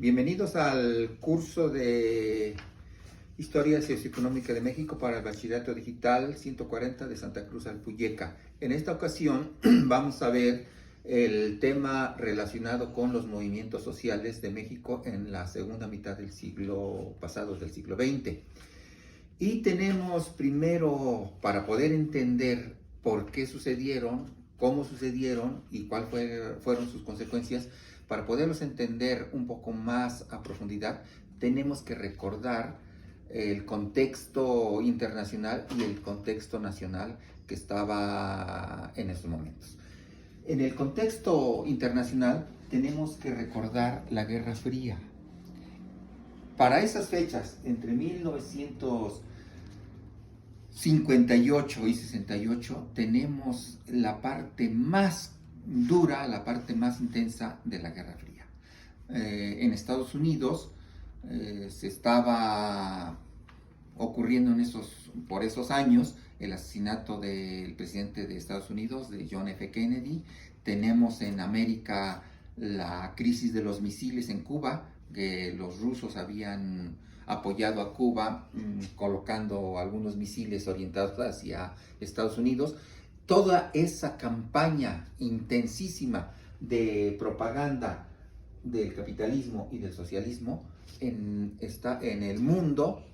Bienvenidos al curso de Historia Socioeconómica de México para el Bachillerato Digital 140 de Santa Cruz Alpuyeca. En esta ocasión vamos a ver el tema relacionado con los movimientos sociales de México en la segunda mitad del siglo pasado, del siglo XX. Y tenemos primero, para poder entender por qué sucedieron, cómo sucedieron y cuáles fueron sus consecuencias, para poderlos entender un poco más a profundidad, tenemos que recordar el contexto internacional y el contexto nacional que estaba en esos momentos. En el contexto internacional tenemos que recordar la Guerra Fría. Para esas fechas, entre 1958 y 68, tenemos la parte más dura, la parte más intensa de la Guerra Fría. En Estados Unidos se estaba ocurriendo por esos años el asesinato del presidente de Estados Unidos, de John F. Kennedy. Tenemos en América la crisis de los misiles en Cuba, que los rusos habían apoyado a Cuba colocando algunos misiles orientados hacia Estados Unidos. Toda esa campaña intensísima de propaganda del capitalismo y del socialismo en el mundo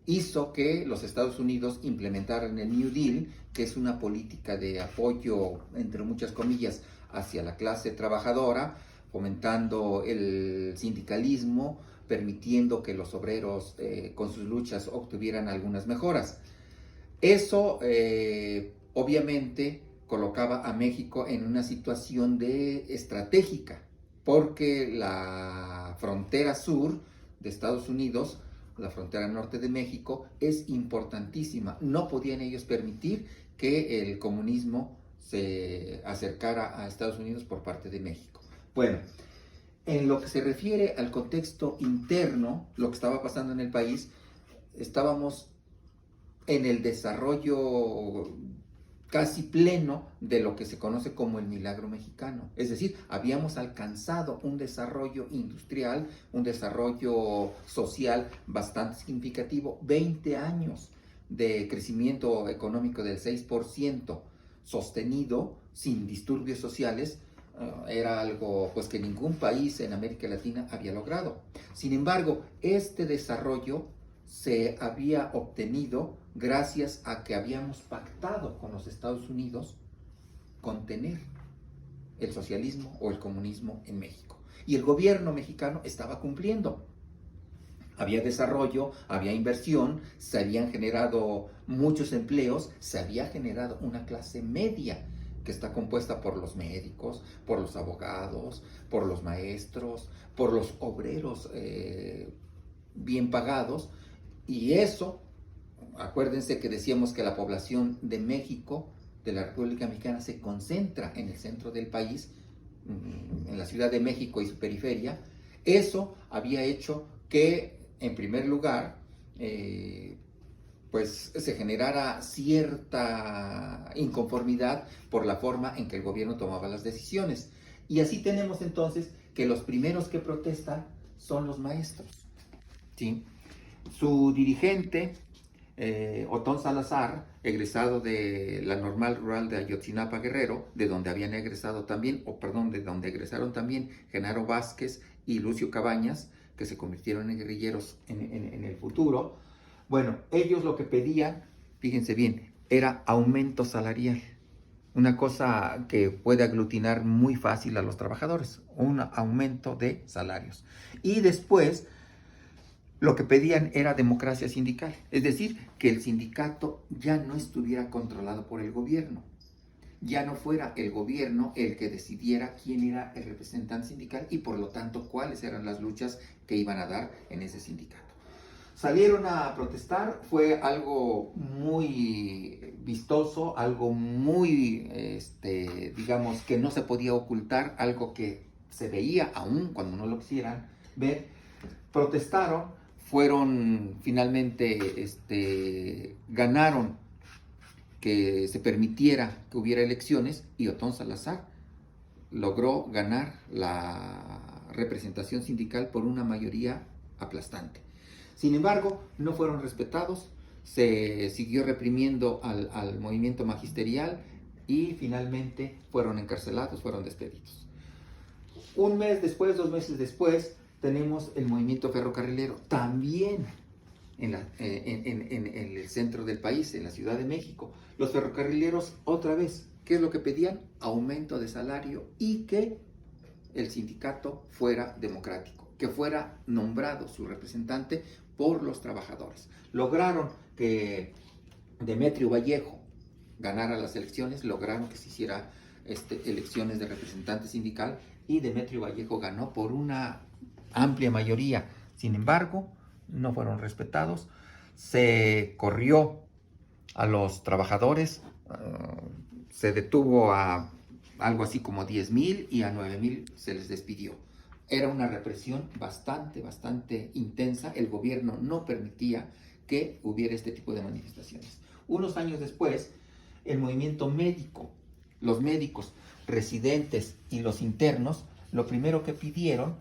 hizo que los Estados Unidos implementaran el New Deal, que es una política de apoyo, entre muchas comillas, hacia la clase trabajadora, fomentando el sindicalismo, permitiendo que los obreros con sus luchas obtuvieran algunas mejoras. Eso obviamente colocaba a México en una situación estratégica, porque la frontera sur de Estados Unidos, la frontera norte de México, es importantísima. No podían ellos permitir que el comunismo se acercara a Estados Unidos por parte de México. Bueno, en lo que se refiere al contexto interno, lo que estaba pasando en el país, estábamos en el desarrollo casi pleno de lo que se conoce como el milagro mexicano. Es decir, habíamos alcanzado un desarrollo industrial, un desarrollo social bastante significativo, 20 años de crecimiento económico del 6%, sostenido, sin disturbios sociales. Era algo pues que ningún país en América Latina había logrado. Sin embargo, este desarrollo se había obtenido gracias a que habíamos pactado con los Estados Unidos contener el socialismo o el comunismo en México. Y el gobierno mexicano estaba cumpliendo. Había desarrollo, había inversión, se habían generado muchos empleos, se había generado una clase media que está compuesta por los médicos, por los abogados, por los maestros, por los obreros bien pagados. Y eso, acuérdense que decíamos que la población de México, de la República Mexicana, se concentra en el centro del país, en la Ciudad de México y su periferia. Eso había hecho que, en primer lugar, pues se generara cierta inconformidad por la forma en que el gobierno tomaba las decisiones. Y así tenemos entonces que los primeros que protestan son los maestros, ¿sí? Su dirigente, Otón Salazar, egresado de la Normal Rural de Ayotzinapa, Guerrero, de donde de donde egresaron también Genaro Vázquez y Lucio Cabañas, que se convirtieron en guerrilleros en el futuro. Bueno, ellos lo que pedían, fíjense bien, era aumento salarial. Una cosa que puede aglutinar muy fácil a los trabajadores, un aumento de salarios. Y después, lo que pedían era democracia sindical, es decir, que el sindicato ya no estuviera controlado por el gobierno, ya no fuera el gobierno el que decidiera quién era el representante sindical y por lo tanto cuáles eran las luchas que iban a dar en ese sindicato. Salieron a protestar, fue algo muy vistoso, algo muy, digamos, que no se podía ocultar, algo que se veía aún cuando no lo quisieran ver. Protestaron, fueron finalmente, ganaron que se permitiera que hubiera elecciones y Otón Salazar logró ganar la representación sindical por una mayoría aplastante. Sin embargo, no fueron respetados, se siguió reprimiendo al movimiento magisterial y finalmente fueron encarcelados, fueron despedidos. Un mes después, 2 meses después, tenemos el movimiento ferrocarrilero, también en el centro del país, en la Ciudad de México. Los ferrocarrileros, otra vez, ¿qué es lo que pedían? Aumento de salario y que el sindicato fuera democrático, que fuera nombrado su representante por los trabajadores. Lograron que Demetrio Vallejo ganara las elecciones, lograron que se hiciera elecciones de representante sindical y Demetrio Vallejo ganó por una amplia mayoría. Sin embargo, no fueron respetados, se corrió a los trabajadores, se detuvo a algo así como 10,000 y a 9,000 se les despidió. Era una represión bastante intensa. El gobierno no permitía que hubiera este tipo de manifestaciones. Unos años después, el movimiento médico, los médicos residentes y los internos, lo primero que pidieron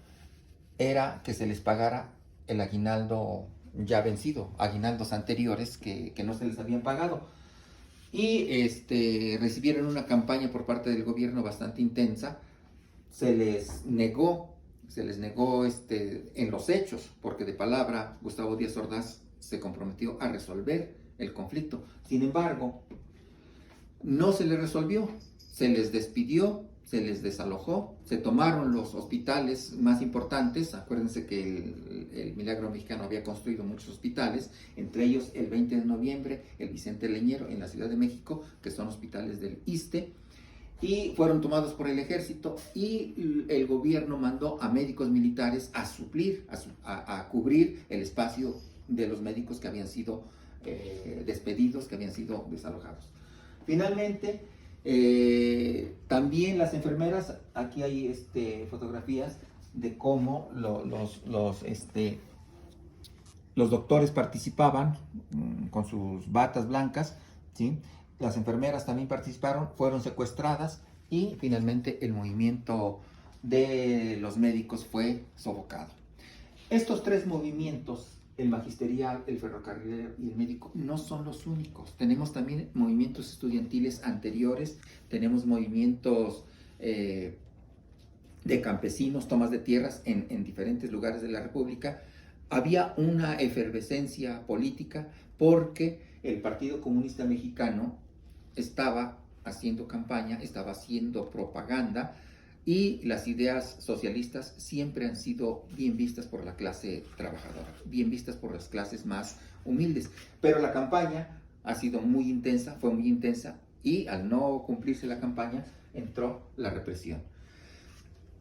era que se les pagara el aguinaldo ya vencido, aguinaldos anteriores que no se les habían pagado. Y recibieron una campaña por parte del gobierno bastante intensa. Se les negó en los hechos, porque de palabra Gustavo Díaz Ordaz se comprometió a resolver el conflicto. Sin embargo, no se les resolvió, se les despidió, se les desalojó, se tomaron los hospitales más importantes. Acuérdense que el Milagro Mexicano había construido muchos hospitales, entre ellos el 20 de noviembre, el Vicente Leñero en la Ciudad de México, que son hospitales del ISSSTE, y fueron tomados por el ejército y el gobierno mandó a médicos militares a suplir, a cubrir el espacio de los médicos que habían sido despedidos, que habían sido desalojados. Finalmente, también las enfermeras, aquí hay fotografías de cómo los doctores participaban con sus batas blancas, ¿sí? Las enfermeras también participaron, fueron secuestradas y finalmente el movimiento de los médicos fue sofocado. Estos tres movimientos, el magisterial, el ferrocarrilero y el médico, no son los únicos. Tenemos también movimientos estudiantiles anteriores, tenemos movimientos de campesinos, tomas de tierras en diferentes lugares de la República. Había una efervescencia política porque el Partido Comunista Mexicano estaba haciendo campaña, estaba haciendo propaganda, y las ideas socialistas siempre han sido bien vistas por la clase trabajadora, bien vistas por las clases más humildes. Pero la campaña ha sido muy intensa, fue muy intensa, y al no cumplirse la campaña entró la represión.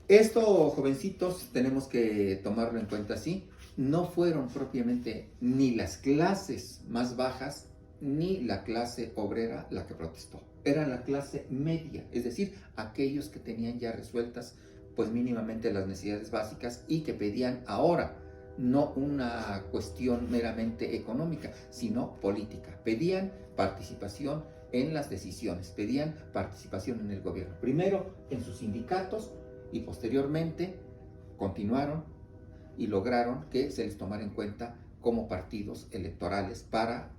Esto, jovencitos, tenemos que tomarlo en cuenta así. No fueron propiamente ni las clases más bajas ni la clase obrera la que protestó. Era la clase media, es decir, aquellos que tenían ya resueltas pues mínimamente las necesidades básicas y que pedían ahora no una cuestión meramente económica, sino política. Pedían participación en las decisiones, pedían participación en el gobierno. Primero en sus sindicatos y posteriormente continuaron y lograron que se les tomara en cuenta como partidos electorales para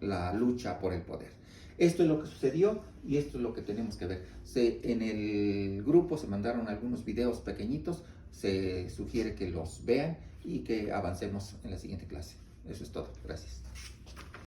la lucha por el poder. Esto es lo que sucedió y esto es lo que tenemos que ver. En el grupo se mandaron algunos videos pequeñitos, se sugiere que los vean y que avancemos en la siguiente clase. Eso es todo. Gracias.